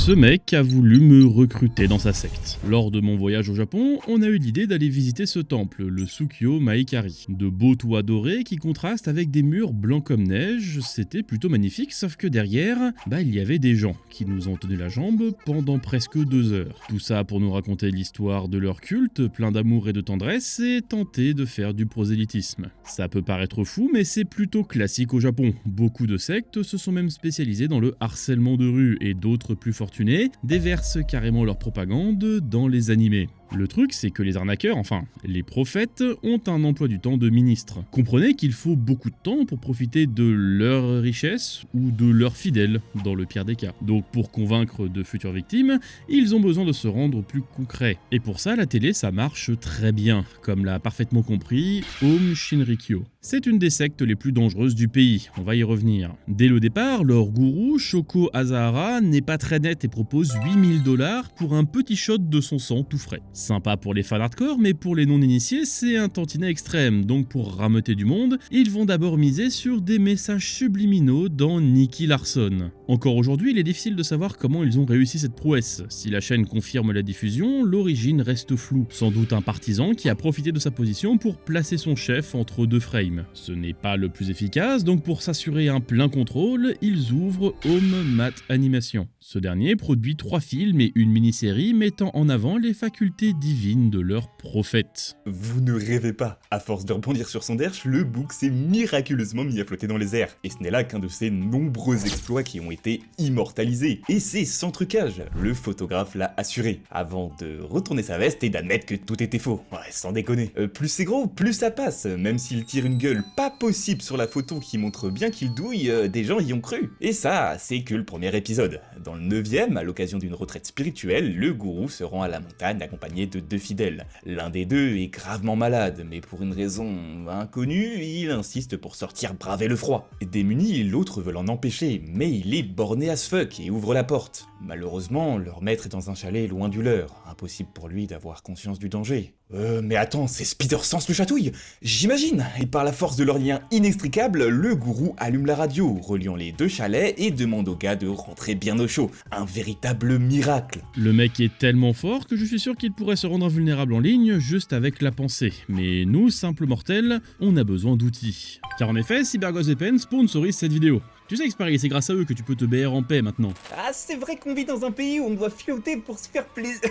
Ce mec a voulu me recruter dans sa secte. Lors de mon voyage au Japon, on a eu l'idée d'aller visiter ce temple, le Tsukyo Maikari. De beaux toits dorés qui contrastent avec des murs blancs comme neige, c'était plutôt magnifique, sauf que derrière, il y avait des gens qui nous ont tenu la jambe pendant presque 2 heures. Tout ça pour nous raconter l'histoire de leur culte, plein d'amour et de tendresse, et tenter de faire du prosélytisme. Ça peut paraître fou, mais c'est plutôt classique au Japon. Beaucoup de sectes se sont même spécialisées dans le harcèlement de rue, et d'autres plus fortunés déversent carrément leur propagande dans les animés. Le truc, c'est que les arnaqueurs, enfin, les prophètes, ont un emploi du temps de ministre. Comprenez qu'il faut beaucoup de temps pour profiter de leur richesse ou de leurs fidèles, dans le pire des cas. Donc pour convaincre de futures victimes, ils ont besoin de se rendre plus concrets. Et pour ça, la télé, ça marche très bien, comme l'a parfaitement compris Aum Shinrikyo. C'est une des sectes les plus dangereuses du pays, on va y revenir. Dès le départ, leur gourou, Shoko Asahara, n'est pas très net et propose $8000 pour un petit shot de son sang tout frais. Sympa pour les fans hardcore, mais pour les non-initiés, c'est un tantinet extrême, donc pour rameuter du monde, ils vont d'abord miser sur des messages subliminaux dans Nicky Larson. Encore aujourd'hui, il est difficile de savoir comment ils ont réussi cette prouesse. Si la chaîne confirme la diffusion, l'origine reste floue. Sans doute un partisan qui a profité de sa position pour placer son chef entre deux frames. Ce n'est pas le plus efficace, donc pour s'assurer un plein contrôle, ils ouvrent Home Math Animation. Ce dernier produit 3 films et une mini-série mettant en avant les facultés divines de leur prophète. Vous ne rêvez pas, à force de rebondir sur son derche, le bouc s'est miraculeusement mis à flotter dans les airs. Et ce n'est là qu'un de ses nombreux exploits qui ont été immortalisés. Et c'est sans trucage, le photographe l'a assuré, avant de retourner sa veste et d'admettre que tout était faux. Ouais, sans déconner. Plus c'est gros, plus ça passe, même s'il tire une gueule pas possible sur la photo qui montre bien qu'il douille, des gens y ont cru. Et ça, c'est que le premier épisode. Dans le 9e, à l'occasion d'une retraite spirituelle, le gourou se rend à la montagne accompagné de 2 fidèles. L'un des deux est gravement malade, mais pour une raison inconnue, il insiste pour sortir braver le froid. Démuni, l'autre veut l'en empêcher, mais il est borné as fuck et ouvre la porte. Malheureusement, leur maître est dans un chalet loin du leur, impossible pour lui d'avoir conscience du danger. Mais attends, c'est Spider-Sense le chatouille, j'imagine. Et par la force de leur lien inextricable, le gourou allume la radio, reliant les 2 chalets et demande au gars de rentrer bien au chaud. Un véritable miracle. Le mec est tellement fort que je suis sûr qu'il pourrait se rendre invulnérable en ligne juste avec la pensée. Mais nous, simples mortels, on a besoin d'outils. Car en effet, CyberGhost VPN sponsorise cette vidéo. Tu sais Xparis, c'est grâce à eux que tu peux te BR en paix maintenant. Ah, c'est vrai qu'on vit dans un pays où on doit flotter pour se faire plaisir.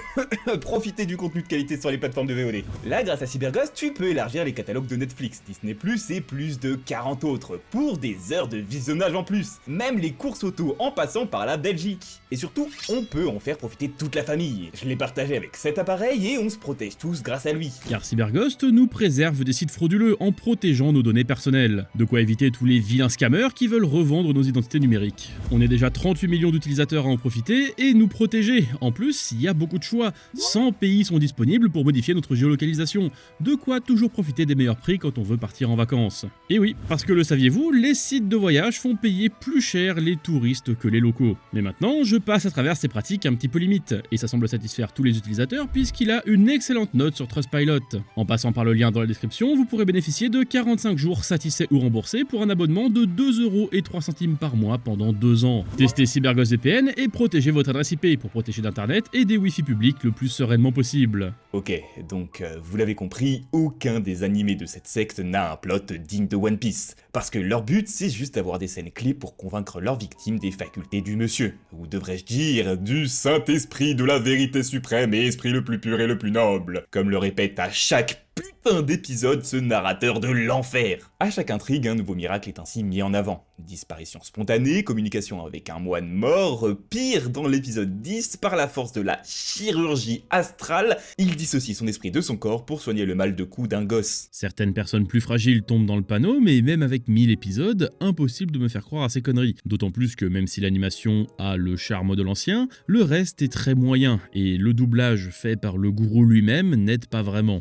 Profiter du contenu de qualité sur les plateformes de VOD. Là, grâce à CyberGhost, tu peux élargir les catalogues de Netflix, Disney+, et plus de 40 autres, pour des heures de visionnage en plus. Même les courses auto en passant par la Belgique. Et surtout, on peut en faire profiter toute la famille. Je l'ai partagé avec cet appareil et on se protège tous grâce à lui. Car CyberGhost nous préserve des sites frauduleux en protégeant nos données personnelles. De quoi éviter tous les vilains scammers qui veulent revendre nos identités numériques. On est déjà 38 millions d'utilisateurs à en profiter et nous protéger. En plus, il y a beaucoup de choix. 100 pays sont disponibles pour modifier notre géolocalisation. De quoi toujours profiter des meilleurs prix quand on veut partir en vacances. Et oui, parce que le saviez-vous, les sites de voyage font payer plus cher les touristes que les locaux. Mais maintenant, je passe à travers ces pratiques un petit peu limites, et ça semble satisfaire tous les utilisateurs puisqu'il a une excellente note sur Trustpilot. En passant par le lien dans la description, vous pourrez bénéficier de 45 jours satisfaits ou remboursés pour un abonnement de 2,03 € par mois pendant 2 ans. Testez CyberGhost VPN et protégez votre adresse IP pour protéger d'internet et des wifi publics le plus sereinement possible. Ok, donc vous l'avez compris, aucun des animés de cette secte n'a un plot digne de One Piece. Parce que leur but, c'est juste d'avoir des scènes clés pour convaincre leurs victimes des facultés du monsieur. Ou devrais-je dire, du Saint-Esprit de la vérité suprême et esprit le plus pur et le plus noble. Comme le répète à chaque putain d'épisode ce narrateur de l'enfer. À chaque intrigue, un nouveau miracle est ainsi mis en avant. Disparition spontanée, communication avec un moine mort, pire dans l'épisode 10, par la force de la chirurgie astrale, il dissocie son esprit de son corps pour soigner le mal de cou d'un gosse. Certaines personnes plus fragiles tombent dans le panneau, mais même avec 1000 épisodes, impossible de me faire croire à ces conneries. D'autant plus que même si l'animation a le charme de l'ancien, le reste est très moyen, et le doublage fait par le gourou lui-même n'aide pas vraiment.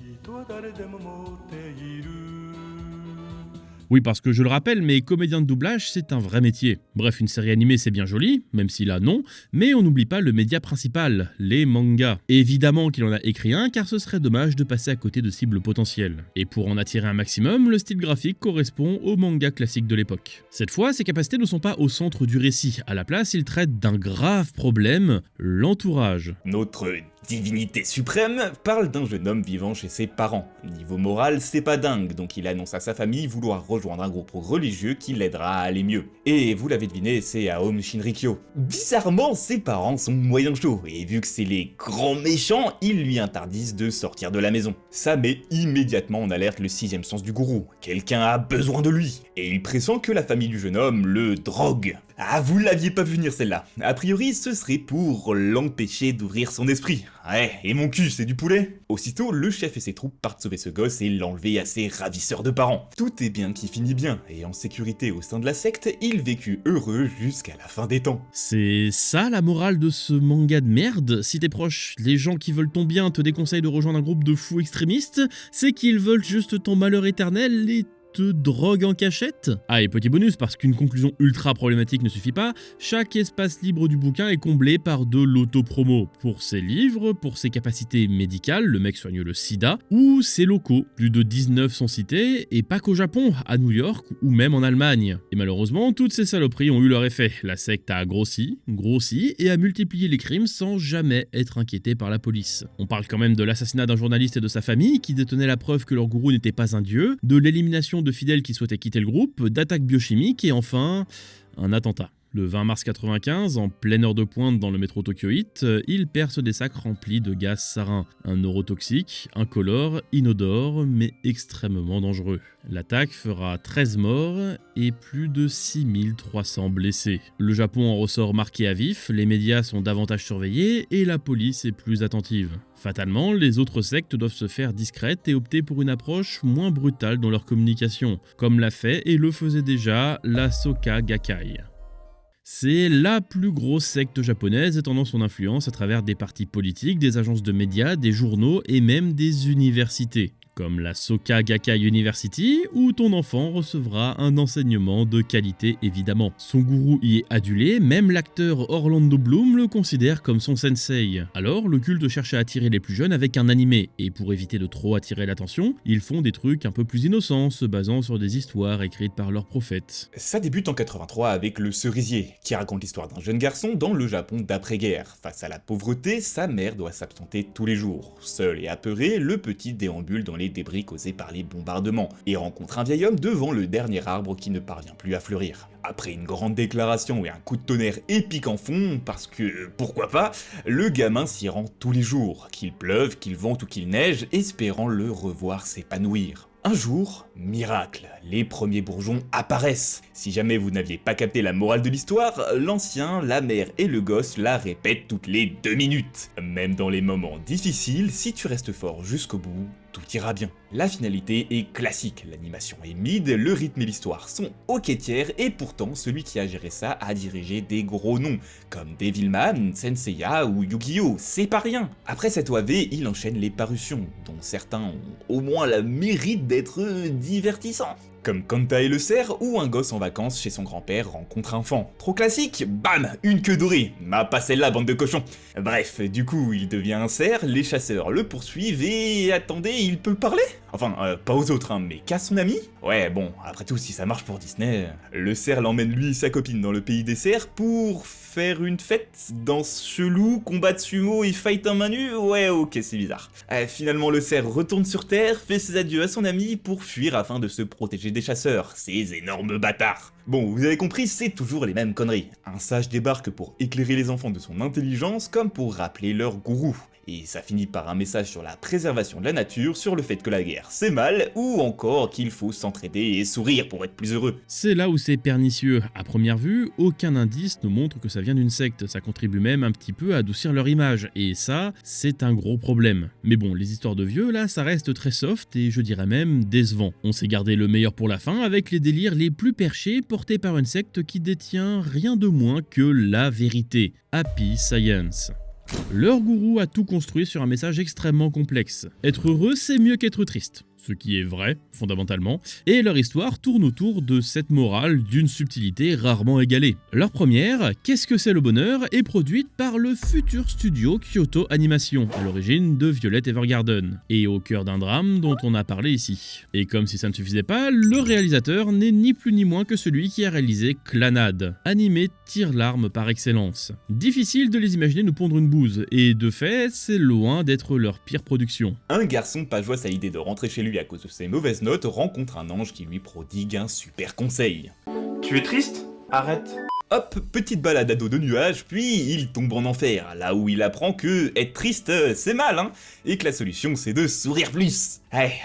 Oui, parce que je le rappelle, mais comédien de doublage, c'est un vrai métier. Bref, une série animée, c'est bien joli, même si là, non, mais on n'oublie pas le média principal, les mangas. Évidemment qu'il en a écrit un, car ce serait dommage de passer à côté de cibles potentielles. Et pour en attirer un maximum, le style graphique correspond au manga classique de l'époque. Cette fois, ses capacités ne sont pas au centre du récit. À la place, il traite d'un grave problème, l'entourage. Notre divinité suprême parle d'un jeune homme vivant chez ses parents. Niveau moral, c'est pas dingue, donc il annonce à sa famille vouloir rejoindre un groupe religieux qui l'aidera à aller mieux. Et vous l'avez deviné, c'est Aom Shinrikyo. Bizarrement, ses parents sont moyen chauds, et vu que c'est les grands méchants, ils lui interdisent de sortir de la maison. Ça met immédiatement en alerte le sixième sens du gourou. Quelqu'un a besoin de lui, et il pressent que la famille du jeune homme le drogue. Ah, vous l'aviez pas vu venir celle-là. A priori, ce serait pour l'empêcher d'ouvrir son esprit. Ouais, et mon cul, c'est du poulet. Aussitôt, le chef et ses troupes partent sauver ce gosse et l'enlever à ses ravisseurs de parents. Tout est bien qui finit bien, et en sécurité au sein de la secte, il vécut heureux jusqu'à la fin des temps. C'est ça la morale de ce manga de merde? Si tes proches, les gens qui veulent ton bien, te déconseillent de rejoindre un groupe de fous extrémistes, c'est qu'ils veulent juste ton malheur éternel et te drogue en cachette? Ah, et petit bonus, parce qu'une conclusion ultra problématique ne suffit pas, chaque espace libre du bouquin est comblé par de l'autopromo. Pour ses livres, pour ses capacités médicales, le mec soigne le sida, ou ses locaux. Plus de 19 sont cités, et pas qu'au Japon, à New York ou même en Allemagne. Et malheureusement, toutes ces saloperies ont eu leur effet. La secte a grossi, et a multiplié les crimes sans jamais être inquiété par la police. On parle quand même de l'assassinat d'un journaliste et de sa famille, qui détenaient la preuve que leur gourou n'était pas un dieu, de l'élimination de fidèles qui souhaitaient quitter le groupe, d'attaques biochimiques et enfin, un attentat. Le 20 mars 95, en pleine heure de pointe dans le métro tokyoïte, il perce des sacs remplis de gaz sarin, un neurotoxique, incolore, inodore, mais extrêmement dangereux. L'attaque fera 13 morts et plus de 6300 blessés. Le Japon en ressort marqué à vif, les médias sont davantage surveillés et la police est plus attentive. Fatalement, les autres sectes doivent se faire discrètes et opter pour une approche moins brutale dans leur communication, comme l'a fait et le faisait déjà la Soka Gakkai. C'est la plus grosse secte japonaise étendant son influence à travers des partis politiques, des agences de médias, des journaux et même des universités. Comme la Soka Gakkai University, où ton enfant recevra un enseignement de qualité évidemment. Son gourou y est adulé, même l'acteur Orlando Bloom le considère comme son sensei. Alors, le culte cherche à attirer les plus jeunes avec un animé, et pour éviter de trop attirer l'attention, ils font des trucs un peu plus innocents, se basant sur des histoires écrites par leurs prophètes. Ça débute en 83 avec Le Cerisier, qui raconte l'histoire d'un jeune garçon dans le Japon d'après-guerre. Face à la pauvreté, sa mère doit s'absenter tous les jours. Seul et apeuré, le petit déambule dans les débris causés par les bombardements, et rencontre un vieil homme devant le dernier arbre qui ne parvient plus à fleurir. Après une grande déclaration et un coup de tonnerre épique en fond, parce que, pourquoi pas, le gamin s'y rend tous les jours, qu'il pleuve, qu'il vente ou qu'il neige, espérant le revoir s'épanouir. Un jour, miracle, les premiers bourgeons apparaissent. Si jamais vous n'aviez pas capté la morale de l'histoire, l'ancien, la mère et le gosse la répètent toutes les 2 minutes. Même dans les moments difficiles, si tu restes fort jusqu'au bout, tout ira bien. La finalité est classique, l'animation est mid, le rythme et l'histoire sont ok tiers, et pourtant celui qui a géré ça a dirigé des gros noms, comme Devilman, Senseiya ou Yu-Gi-Oh! C'est pas rien. Après cette OAV, il enchaîne les parutions, dont certains ont au moins le mérite d'être divertissants. Comme Kanta et le cerf, où un gosse en vacances chez son grand-père rencontre un fan. Trop classique, bam, une queue dorée. Ah, pas celle-là, bande de cochons. Bref, du coup, il devient un cerf, les chasseurs le poursuivent et... attendez, il peut parler? Enfin, pas aux autres, hein, mais qu'à son ami? Ouais, bon, après tout, si ça marche pour Disney... Le cerf l'emmène lui et sa copine dans le pays des cerfs pour faire une fête, danse chelou, combat de sumo et fight en main nue? Ouais, ok, c'est bizarre. Finalement, le cerf retourne sur Terre, fait ses adieux à son ami pour fuir afin de se protéger des chasseurs, ces énormes bâtards. Bon, vous avez compris, c'est toujours les mêmes conneries. Un sage débarque pour éclairer les enfants de son intelligence comme pour rappeler leur gourou. Et ça finit par un message sur la préservation de la nature, sur le fait que la guerre c'est mal, ou encore qu'il faut s'entraider et sourire pour être plus heureux. C'est là où c'est pernicieux. À première vue, aucun indice ne montre que ça vient d'une secte, ça contribue même un petit peu à adoucir leur image, et ça, c'est un gros problème. Mais bon, les histoires de vieux, là, ça reste très soft et je dirais même décevant. On s'est gardé le meilleur pour la fin avec les délires les plus perchés portés par une secte qui détient rien de moins que la vérité. Happy Science. Leur gourou a tout construit sur un message extrêmement complexe. Être heureux, c'est mieux qu'être triste. ce qui est vrai, fondamentalement, et leur histoire tourne autour de cette morale d'une subtilité rarement égalée. Leur première, Qu'est-ce que c'est le bonheur, est produite par le futur studio Kyoto Animation, à l'origine de Violet Evergarden, et au cœur d'un drame dont on a parlé ici. Et comme si ça ne suffisait pas, le réalisateur n'est ni plus ni moins que celui qui a réalisé Clannad, animé tire-larme par excellence. Difficile de les imaginer nous pondre une bouse, et de fait, c'est loin d'être leur pire production. Un garçon pas joyeux à l'idée de rentrer chez lui à cause de ses mauvaises notes rencontre un ange qui lui prodigue un super conseil. Tu es triste? Arrête. Hop, petite balade à dos de nuages, puis il tombe en enfer, là où il apprend que être triste, c'est mal, hein, et que la solution c'est de sourire plus.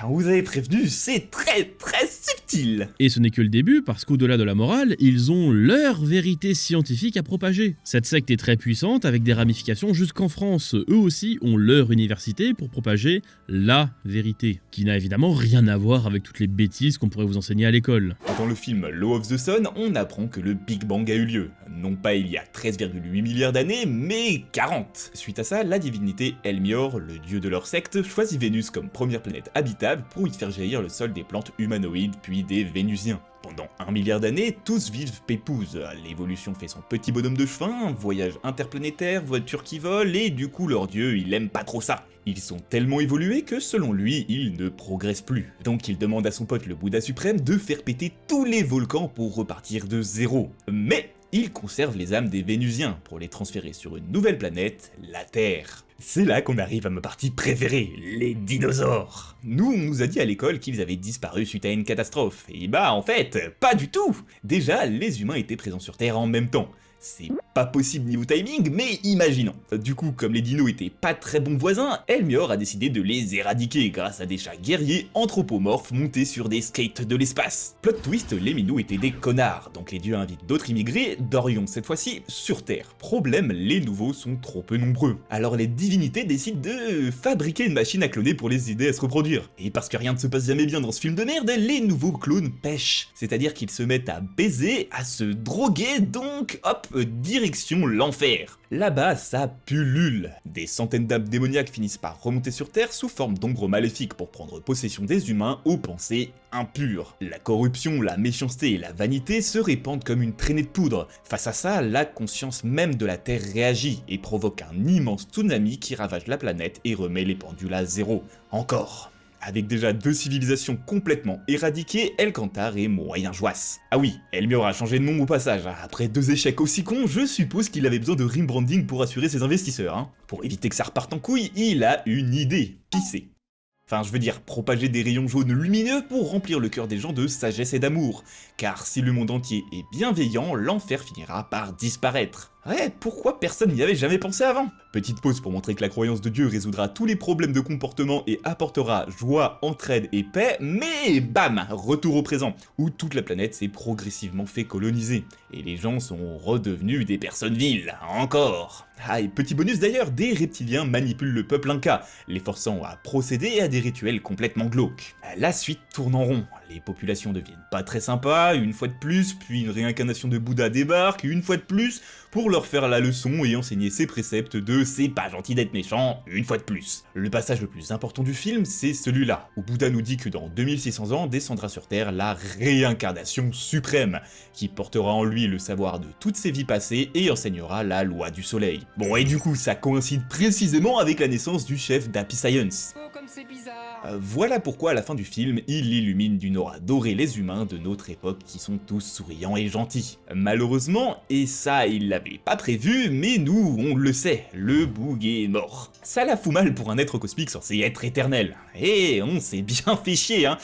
On vous avait prévenu, c'est très subtil. Et ce n'est que le début, parce qu'au-delà de la morale, ils ont leur vérité scientifique à propager. Cette secte est très puissante, avec des ramifications jusqu'en France. Eux aussi ont leur université pour propager la vérité, qui n'a évidemment rien à voir avec toutes les bêtises qu'on pourrait vous enseigner à l'école. Dans le film Law of the Sun, on apprend que le Big Bang a eu lieu. Non pas il y a 13,8 milliards d'années, mais 40. Suite à ça, la divinité Elmior, le dieu de leur secte, choisit Vénus comme première planète habitable pour y faire jaillir le sol des plantes humanoïdes puis des Vénusiens. Pendant 1 milliard d'années, tous vivent pépouze. L'évolution fait son petit bonhomme de chemin, voyage interplanétaire, voiture qui vole, et du coup leur dieu, il aime pas trop ça. Ils sont tellement évolués que selon lui, ils ne progressent plus. Donc il demande à son pote le Bouddha suprême de faire péter tous les volcans pour repartir de zéro. Mais il conserve les âmes des Vénusiens pour les transférer sur une nouvelle planète, la Terre. C'est là qu'on arrive à ma partie préférée, les dinosaures. Nous, on nous a dit à l'école qu'ils avaient disparu suite à une catastrophe, et bah en fait, pas du tout. Déjà, les humains étaient présents sur Terre en même temps. C'est pas possible niveau timing, mais imaginons. Du coup, comme les dinos étaient pas très bons voisins, Elmior a décidé de les éradiquer grâce à des chats guerriers anthropomorphes montés sur des skates de l'espace. Plot twist, les minous étaient des connards, donc les dieux invitent d'autres immigrés, d'Orion cette fois-ci, sur Terre. Problème, les nouveaux sont trop peu nombreux. Alors les divinités décident de fabriquer une machine à cloner pour les aider à se reproduire. Et parce que rien ne se passe jamais bien dans ce film de merde, les nouveaux clones pêchent. C'est-à-dire qu'ils se mettent à baiser, à se droguer, donc hop, direction l'enfer. Là-bas, ça pullule. Des centaines d'âmes démoniaques finissent par remonter sur Terre sous forme d'ombres maléfiques pour prendre possession des humains aux pensées impures. La corruption, la méchanceté et la vanité se répandent comme une traînée de poudre. Face à ça, la conscience même de la Terre réagit et provoque un immense tsunami qui ravage la planète et remet les pendules à zéro. Encore. Avec déjà 2 civilisations complètement éradiquées, Elcantar est moyen joisse. Ah oui, Elmior a changé de nom au passage. Après 2 échecs aussi cons, je suppose qu'il avait besoin de rebranding pour assurer ses investisseurs. Pour éviter que ça reparte en couille, il a une idée. Pisser. Enfin, je veux dire, propager des rayons jaunes lumineux pour remplir le cœur des gens de sagesse et d'amour. Car si le monde entier est bienveillant, l'enfer finira par disparaître. Ouais, pourquoi personne n'y avait jamais pensé avant? Petite pause pour montrer que la croyance de Dieu résoudra tous les problèmes de comportement et apportera joie, entraide et paix, mais bam, retour au présent, où toute la planète s'est progressivement fait coloniser, et les gens sont redevenus des personnes viles, encore. Ah, et petit bonus d'ailleurs, des reptiliens manipulent le peuple inca, les forçant à procéder à des rituels complètement glauques. La suite tourne en rond, les populations deviennent pas très sympas, une fois de plus, puis une réincarnation de Bouddha débarque, une fois de plus, pour leur faire la leçon et enseigner ses préceptes de c'est pas gentil d'être méchant, une fois de plus. Le passage le plus important du film, c'est celui-là, où Bouddha nous dit que dans 2600 ans descendra sur Terre la réincarnation suprême, qui portera en lui le savoir de toutes ses vies passées et enseignera la loi du soleil. Bon, et du coup, ça coïncide précisément avec la naissance du chef d'Happy Science. Oh, comme c'est bizarre. Voilà pourquoi à la fin du film, il illumine d'une aura dorée les humains de notre époque qui sont tous souriants et gentils. Malheureusement, et ça il l'avait pas prévu, mais nous on le sait, le boug est mort. Ça la fout mal pour un être cosmique censé être éternel. Et on s'est bien fait chier, hein.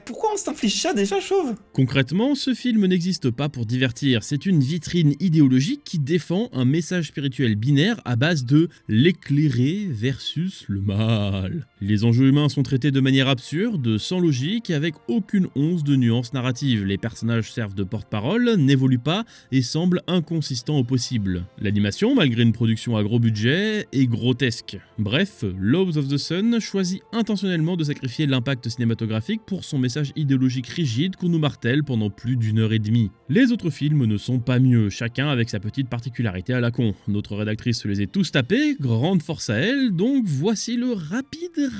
Pourquoi on s'inflige ça déjà, chauve? Concrètement, ce film n'existe pas pour divertir, c'est une vitrine idéologique qui défend un message spirituel binaire à base de l'éclairé versus le mal. Les enjeux humains sont traités de manière absurde, sans logique et avec aucune once de nuance narrative. Les personnages servent de porte-parole, n'évoluent pas et semblent inconsistants au possible. L'animation, malgré une production à gros budget, est grotesque. Bref, Laws of the Sun choisit intentionnellement de sacrifier l'impact cinématographique pour son message idéologique rigide qu'on nous martèle pendant plus d'1h30. Les autres films ne sont pas mieux, chacun avec sa petite particularité à la con. Notre rédactrice se les est tous tapés, grande force à elle, donc voici le rapide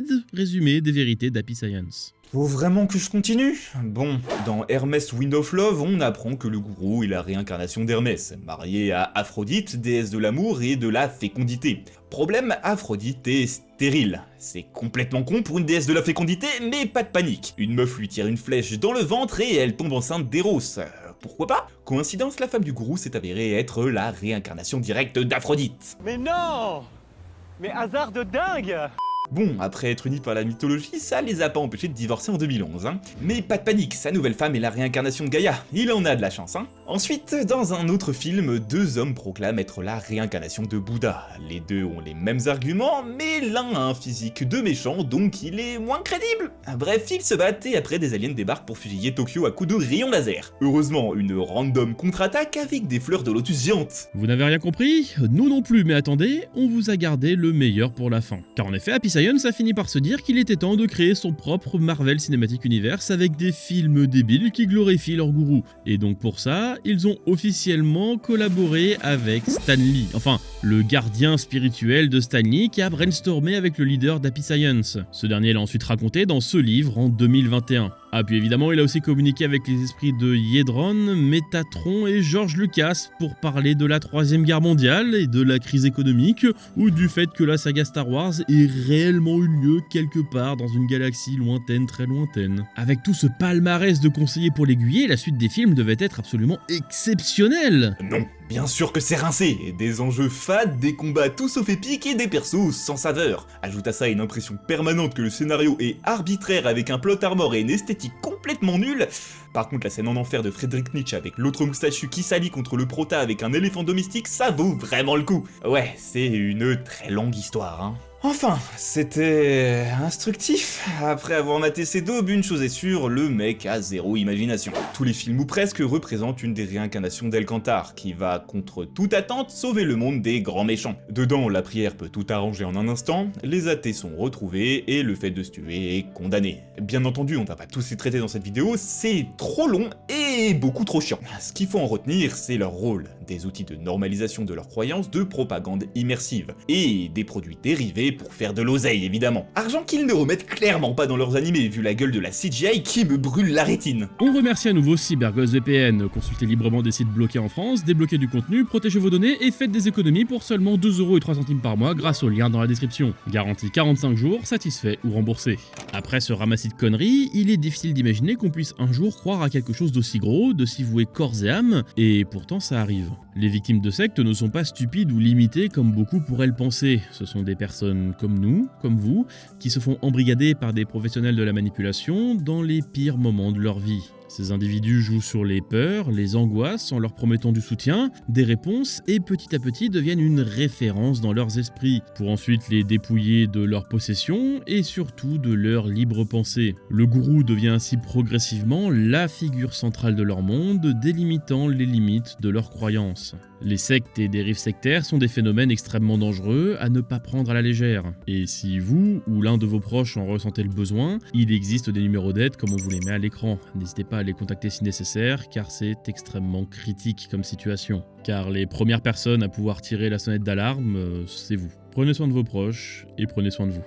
rapide résumé des vérités d'Happy Science. Faut vraiment que je continue? Bon, dans Hermès Wind of Love, on apprend que le gourou est la réincarnation d'Hermès, marié à Aphrodite, déesse de l'amour et de la fécondité. Problème, Aphrodite est stérile. C'est complètement con pour une déesse de la fécondité, mais pas de panique. Une meuf lui tire une flèche dans le ventre et elle tombe enceinte d'Eros. Pourquoi pas? Coïncidence, la femme du gourou s'est avérée être la réincarnation directe d'Aphrodite. Mais non! Mais hasard de dingue! Bon, après être unis par la mythologie, ça les a pas empêchés de divorcer en 2011, hein. Mais pas de panique, sa nouvelle femme est la réincarnation de Gaïa, il en a de la chance, hein. Ensuite, dans un autre film, deux hommes proclament être la réincarnation de Bouddha. Les deux ont les mêmes arguments, mais l'un a un physique de méchant, donc il est moins crédible. Bref, ils se battent et après des aliens débarquent pour fusiller Tokyo à coups de rayons laser. Heureusement, une random contre-attaque avec des fleurs de lotus géantes. Vous n'avez rien compris? Nous non plus, mais attendez, on vous a gardé le meilleur pour la fin. Car en effet, Happy Science a fini par se dire qu'il était temps de créer son propre Marvel Cinematic Universe avec des films débiles qui glorifient leur gourou. Et donc pour ça, ils ont officiellement collaboré avec Stan Lee. Enfin, le gardien spirituel de Stan Lee qui a brainstormé avec le leader d'Happy Science. Ce dernier l'a ensuite raconté dans ce livre en 2021. Ah puis évidemment il a aussi communiqué avec les esprits de Yedron, Métatron et George Lucas pour parler de la Troisième Guerre mondiale et de la crise économique ou du fait que la saga Star Wars ait réellement eu lieu quelque part dans une galaxie lointaine, très lointaine. Avec tout ce palmarès de conseillers pour l'aiguiller, la suite des films devait être absolument exceptionnelle. Non, bien sûr que c'est rincé, des enjeux fades, des combats tout sauf épiques et des persos sans saveur. Ajoute à ça une impression permanente que le scénario est arbitraire avec un plot armor et une esthétique complètement nulle. Par contre, la scène en enfer de Friedrich Nietzsche avec l'autre moustachu qui s'allie contre le prota avec un éléphant domestique, ça vaut vraiment le coup. Ouais, c'est une très longue histoire, hein. Enfin, c'était instructif. Après avoir maté ses daubes, une chose est sûre, le mec a zéro imagination. Tous les films ou presque représentent une des réincarnations d'El-Kantar, qui va, contre toute attente, sauver le monde des grands méchants. Dedans, la prière peut tout arranger en un instant, les athées sont retrouvés, et le fait de se tuer est condamné. Bien entendu, on va pas tous les traiter dans cette vidéo, c'est trop long et beaucoup trop chiant. Ce qu'il faut en retenir, c'est leur rôle, des outils de normalisation de leurs croyances, de propagande immersive, et des produits dérivés pour faire de l'oseille évidemment. Argent qu'ils ne remettent clairement pas dans leurs animés vu la gueule de la CGI qui me brûle la rétine. On remercie à nouveau CyberGhost VPN. Consultez librement des sites bloqués en France, débloquez du contenu, protégez vos données et faites des économies pour seulement 2,03€ par mois grâce au lien dans la description. Garantie 45 jours, satisfait ou remboursé. Après ce ramassis de conneries, il est difficile d'imaginer qu'on puisse un jour croire à quelque chose d'aussi gros, de s'y vouer corps et âme, et pourtant ça arrive. Les victimes de sectes ne sont pas stupides ou limitées comme beaucoup pourraient le penser. Ce sont des personnes comme nous, comme vous, qui se font embrigader par des professionnels de la manipulation dans les pires moments de leur vie. Ces individus jouent sur les peurs, les angoisses en leur promettant du soutien, des réponses et petit à petit deviennent une référence dans leurs esprits, pour ensuite les dépouiller de leurs possessions et surtout de leur libre pensée. Le gourou devient ainsi progressivement la figure centrale de leur monde, délimitant les limites de leurs croyances. Les sectes et dérives sectaires sont des phénomènes extrêmement dangereux à ne pas prendre à la légère. Et si vous ou l'un de vos proches en ressentez le besoin, il existe des numéros d'aide comme on vous les met à l'écran. N'hésitez pas à les contacter si nécessaire, car c'est extrêmement critique comme situation. Car les premières personnes à pouvoir tirer la sonnette d'alarme, c'est vous. Prenez soin de vos proches et prenez soin de vous.